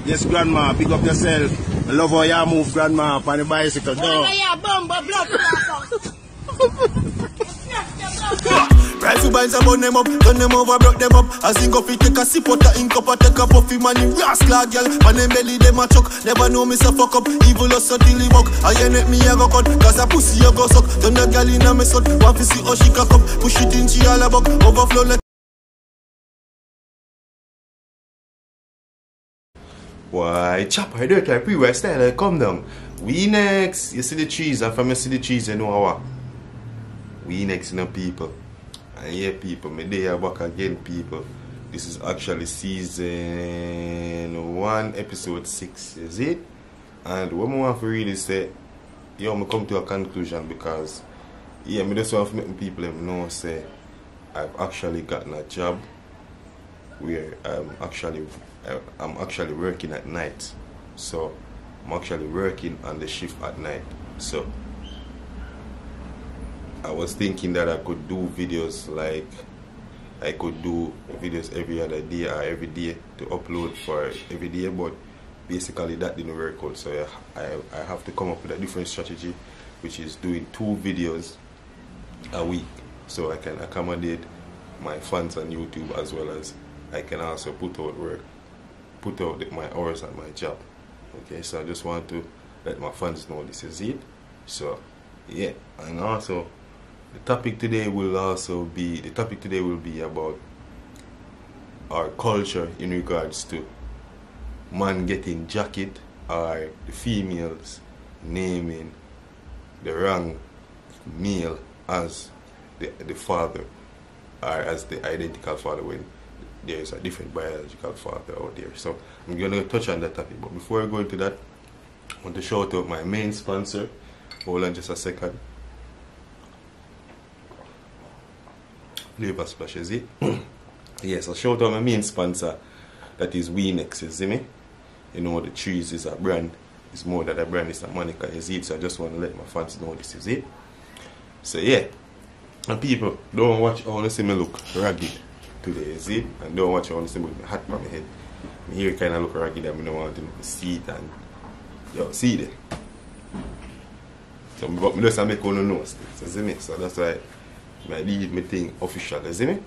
Yes, grandma, pick up yourself. I love how you move, grandma, on the bicycle. Rifle binds about them up, turn them over, broke them up. As in go fi take a sip out a ink up, take a puffy money, rascal girl. Man them belly them a chuck, never know me so fuck up. Evil us until he walk, I ain't let me a go cut. Cause a pussy a go suck, turn the girl in a me son. Want fi see how she cock up, push it in she all a buck, overflow like. Why, chop, I do it like pre-west style, come down. We next, you see the cheese, and from you see the cheese, you know what? We next, you know, people. And yeah, people, me there back again, people. This is actually season 1, episode 6, is it? And what I want to really say, yo, me come to a conclusion because, yeah, me just want to make people know, say, I've actually gotten a job where I'm actually working at night. So I'm actually working on the shift at night. So I was thinking that I could do videos, like I could do videos every other day or every day to upload for every day, but basically that didn't work out. So I have to come up with a different strategy, which is doing 2 videos a week, so I can accommodate my fans on YouTube, as well as I can also put out my hours at my job. Okay, so I just want to let my fans know this is it. So yeah, and also the topic today will be about our culture in regards to man getting jacket, or the females naming the wrong male as the father, or as the identical father, when there is a different biological father out there. So I'm going to touch on that topic, but before I go into that, I want to shout out my main sponsor. Hold on just a second. Flavor Splash, is it? Yes, I'll shout out my main sponsor, that is Weenex, you see me? You know, the trees is a brand, it's more than a brand, it's a Monica, is it? So I just want to let my fans know this is it. So yeah, and people, don't watch, I want to see me look ragged today, is it? And don't watch, I want to see me with my hat on my head. My hair kind of look ragged and I don't want to see it, and yo, see it. So I just make one know still, see me? So that's why I leave my thing official, you see me?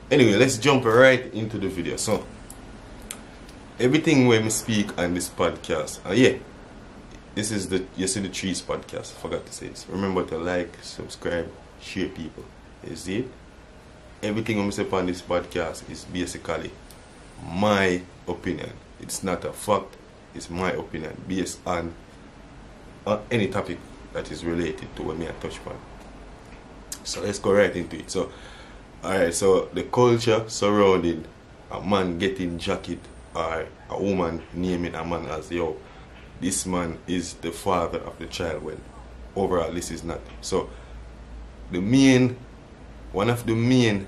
Anyway, let's jump right into the video. So everything when we speak on this podcast, yeah, this is the You See the Trees podcast. I forgot to say this. Remember to like, subscribe, share, people. You see it? Everything I'm saying on this podcast is basically my opinion. It's not a fact, it's my opinion based on any topic that is related to what me I touch upon. So let's go right into it. So alright, so the culture surrounding a man getting jacket, or a woman naming a man as, yo, this man is the father of the child, when overall this is not. So one of the main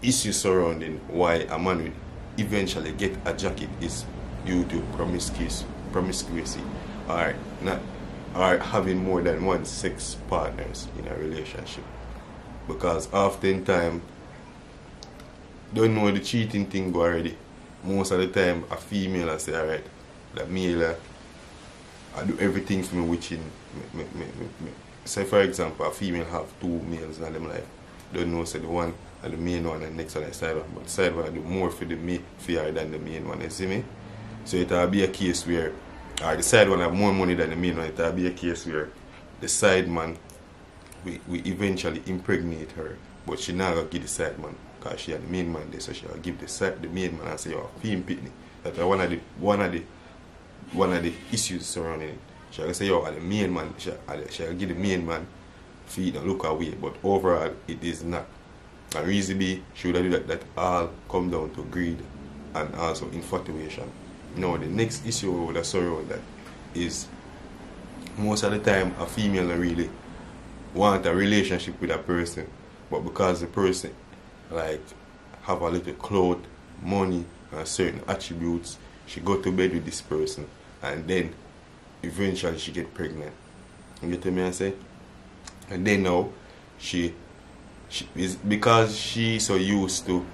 issues surrounding why a man will eventually get a jacket is due to promiscuity, or having more than one sex partners in a relationship. Because oftentimes don't know the cheating thing go already. Most of the time a female will say, alright, that male I do everything for me, which in say for example a female have 2 males in them life. Don't know, say the one and the main one and the next one is side one, but the side one I do more for her than the main one, you see me? So it will be a case where, or the side one have more money than the main one. It will be a case where the side man, we eventually impregnate her, but she not gonna give the side man because she had the main man there, so she will give the main man and say, oh, fee pitney. That's one of the issues surrounding it. She will say, yo, the main man, she will give the main man feed and look away, but overall it is not. And reason be, she would do that all come down to greed and also infatuation. Now the next issue we would surround that is, most of the time a female don't really want a relationship with a person, but because the person like have a little clout, money and certain attributes, she go to bed with this person and then eventually she get pregnant. You get me I say? And then now she is, because she so used to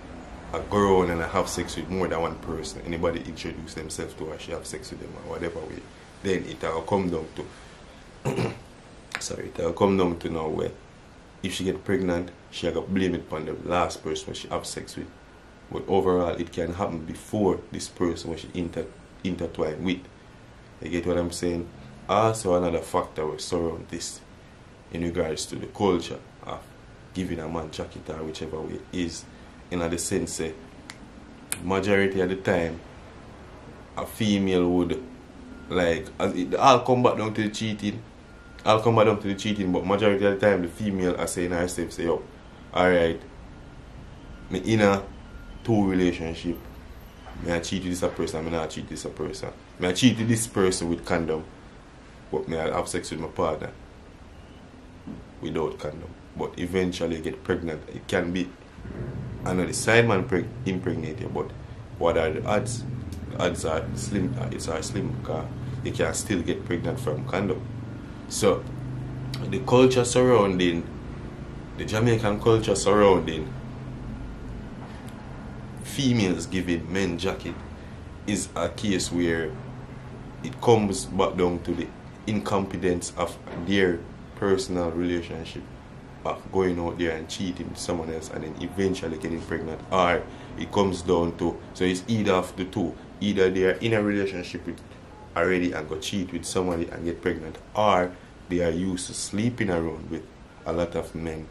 I go around and I have sex with more than one person, anybody introduce themselves to her, she have sex with them or whatever way, then it will come down to sorry, it will come down to now where if she get pregnant, she will blame it on the last person she have sex with. But overall, it can happen before this person when she intertwine with. You get what I'm saying? Also, another factor will surround this in regards to the culture of giving a man jacket or whichever way is, in the sense that majority of the time a female would like, I'll come back down to the cheating. But majority of the time the female are saying herself, say, oh, alright, me in a two relationship, me I cheat with this person, me not cheat with this person. Me I cheat with this person with condom, but me I have sex with my partner without condom. But eventually get pregnant. It can be another side man impregnate you, but what are the odds? The odds are slim. It's slim because you can still get pregnant from condom. So the culture surrounding, the Jamaican culture surrounding females giving men jacket is a case where it comes back down to the incompetence of their personal relationship, of going out there and cheating with someone else and then eventually getting pregnant. Or it comes down to, so it's either of the two. Either they are in a relationship with already and go cheat with somebody and get pregnant, or they are used to sleeping around with a lot of men,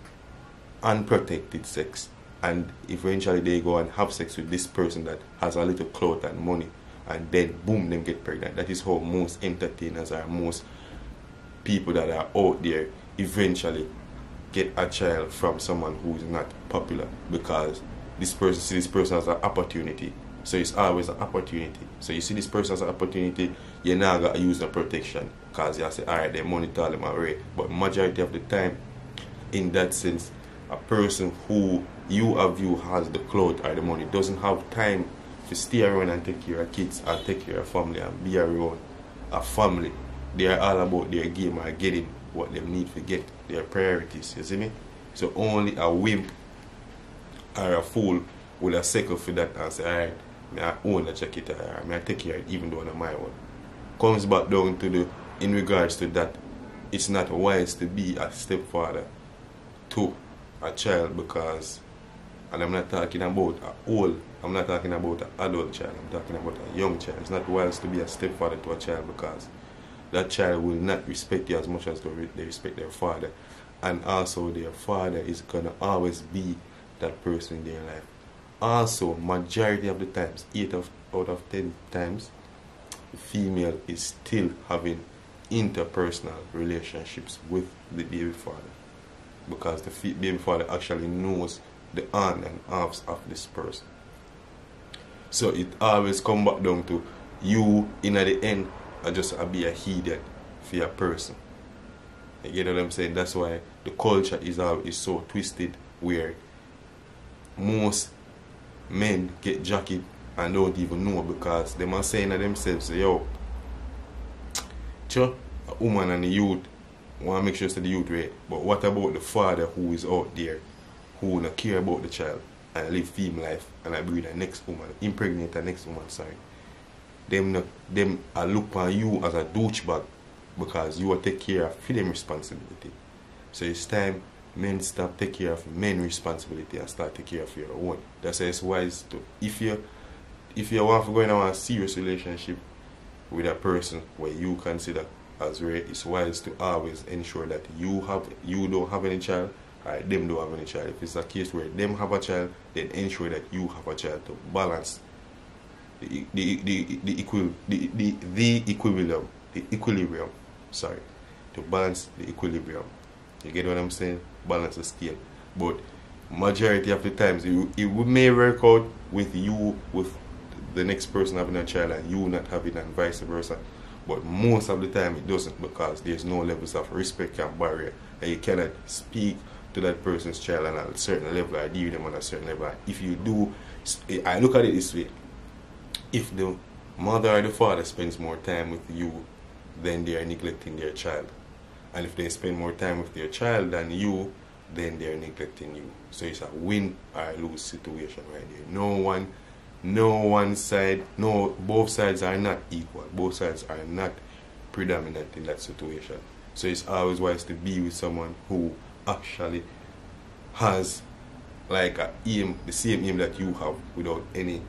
unprotected sex, and eventually they go and have sex with this person that has a little clout and money, and then boom, them get pregnant. That is how most entertainers or most people that are out there eventually get a child from someone who is not popular, because this person sees this person as an opportunity. So it's always an opportunity. So you see this person as an opportunity, you're not going to use the protection because you say, alright, they monitor them already. But majority of the time, in that sense, a person who you have view has the clout or the money doesn't have time to stay around and take care of kids and take care of family and be around a family. They are all about their game or getting what they need to get, their priorities, you see me? So only a wimp or a fool will a second for that and say, alright, I own a jacket or I take care of it even though it's my one. Comes back down to the, in regards to that, it's not wise to be a stepfather to a child, because, and I'm not talking about I'm not talking about an adult child, I'm talking about a young child. It's not wise to be a stepfather to a child, because that child will not respect you as much as they respect their father. And also their father is going to always be that person in their life. Also, majority of the times, 8 out of 10 times, the female is still having interpersonal relationships with the baby father, because the baby father actually knows the on and offs of this person. So it always comes back down to you, in at the end, are just be a heathen for your person. You get what I'm saying? That's why the culture is so twisted, where most men get jacket and don't even know, because they are saying to themselves, yo, sure, a woman and the youth want to make sure it's the youth right, but what about the father who is out there who don't care about the child and live female life and I breed the next woman, impregnate the next woman, sorry. Them look on you as a douchebag because you will take care of them responsibility. So it's time men stop take care of men responsibility and start take care of your own. That's why it's wise to, if you want to go in a serious relationship with a person where you consider as rare, it's wise to always ensure that you don't have any child or them don't have any child. If it's a case where them have a child, then ensure that you have a child to balance the equilibrium. Sorry, to balance the equilibrium. You get what I'm saying? Balance the scale. But majority of the times it may work out with you, with the next person having a child and you not having, and vice versa. But most of the time it doesn't, because there's no levels of respect and barrier, and you cannot speak to that person's child on a certain level or deal with them on a certain level. If you do, I look at it this way: if the mother or the father spends more time with you, then they are neglecting their child. And if they spend more time with their child than you, then they're neglecting you. So it's a win or lose situation right there. Both sides are not equal. Both sides are not predominant in that situation. So it's always wise to be with someone who actually has like a aim, the same aim that you have, without any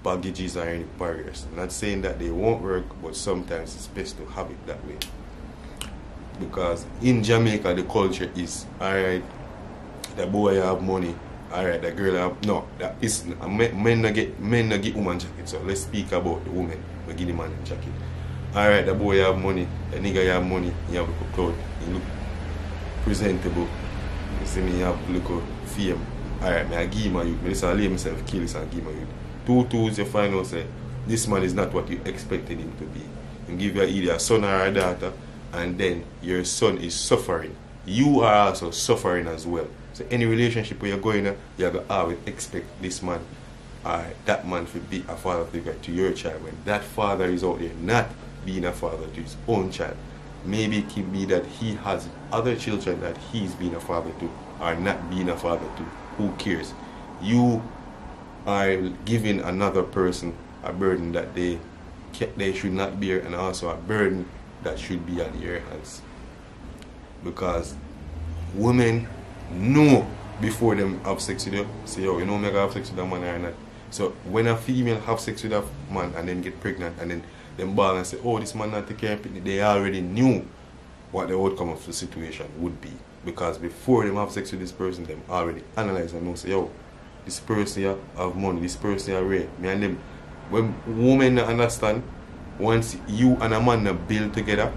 baggages or any barriers. I'm not saying that they won't work, but sometimes it's best to have it that way. Because in Jamaica the culture is, alright, the boy have money, alright, the girl have, no, that is, men not get woman jacket. So let's speak about the woman, we give the man a jacket. Alright, the boy have money, the nigga have money, he have a clothes, he look presentable, you see me, he have look fame. Alright, I give him a youth, I just lay myself kill this and give him a youth. 2 tools you find out say this man is not what you expected him to be. You give your either a son or a daughter, and then your son is suffering. You are also suffering as well. So any relationship where you're going in, you have to always expect this man or that man to be a father figure to your child, when that father is out there not being a father to his own child. Maybe it can be that he has other children that he's being a father to, or not being a father to. Who cares? You are giving another person a burden that they should not bear, and also a burden that should be on your hands. Because women know before them have sex with you, say, yo, you know me have sex with a man or not. So when a female have sex with a man and then get pregnant and then them ball and say, oh, this man not take care of it, they already knew what the outcome of the situation would be. Because before them have sex with this person, them already analyze and know, say, yo, this person here have money, this person here rare. Me and them, when women understand, once you and a man build together,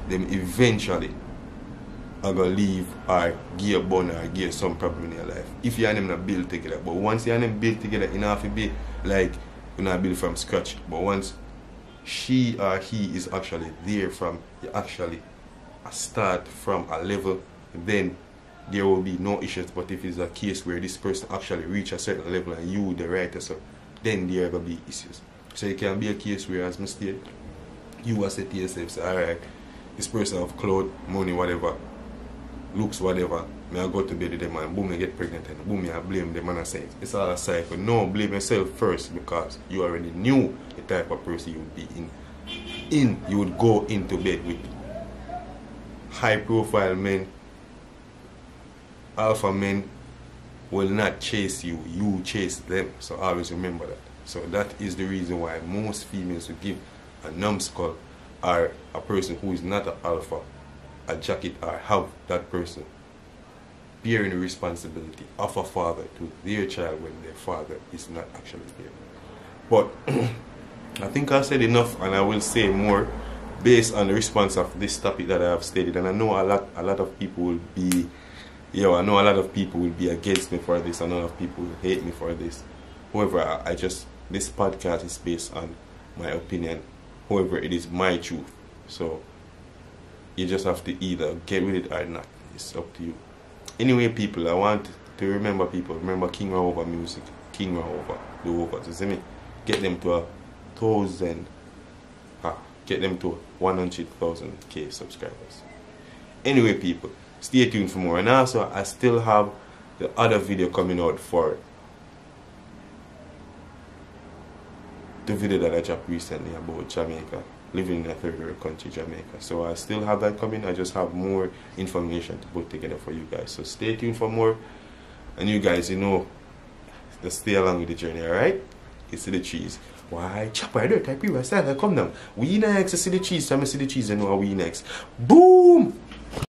them eventually are going to leave or give a bun or give some problem in your life. If you and them not build together. But once you and them build together, it have to be like you not build from scratch. But once she or he is actually there from, you actually start from a level, then there will be no issues. But if it's a case where this person actually reach a certain level and you the writer, so then there will be issues. So it can be a case where, as mistake, you will say to yourself, say, alright, this person have clothes, money, whatever, looks, whatever, may I go to bed with them and boom, I get pregnant and boom, I blame them and I say, it's all a cycle. No, blame yourself first, because you already knew the type of person you would be in. You would go into bed with high profile men. Alpha men will not chase you, you chase them. So always remember that. So that is the reason why most females will give a numbskull or a person who is not an alpha a jacket, or have that person bearing the responsibility of a father to their child when their father is not actually there. But I think I've said enough, and I will say more based on the response of this topic that I have stated. And I know a lot of people will be, I know a lot of people will be against me for this, and a lot of people will hate me for this. However, this podcast is based on my opinion. However, it is my truth. So you just have to either get with it or not. It's up to you. Anyway, people, I want to remember King RAHOVAH music. King RAHOVAH, the HOVAHS, you see me? Get them to 100,000 subscribers. Anyway, people, stay tuned for more. And also, I still have the other video coming out for the video that I dropped recently about Jamaica, living in a third world country, Jamaica. So I still have that coming. I just have more information to put together for you guys. So stay tuned for more. And you guys, just stay along with the journey, alright? You see the cheese. Why? Chopper, I don't type you. I come down. We next. I see the cheese. I see the cheese. I know how we next. Boom!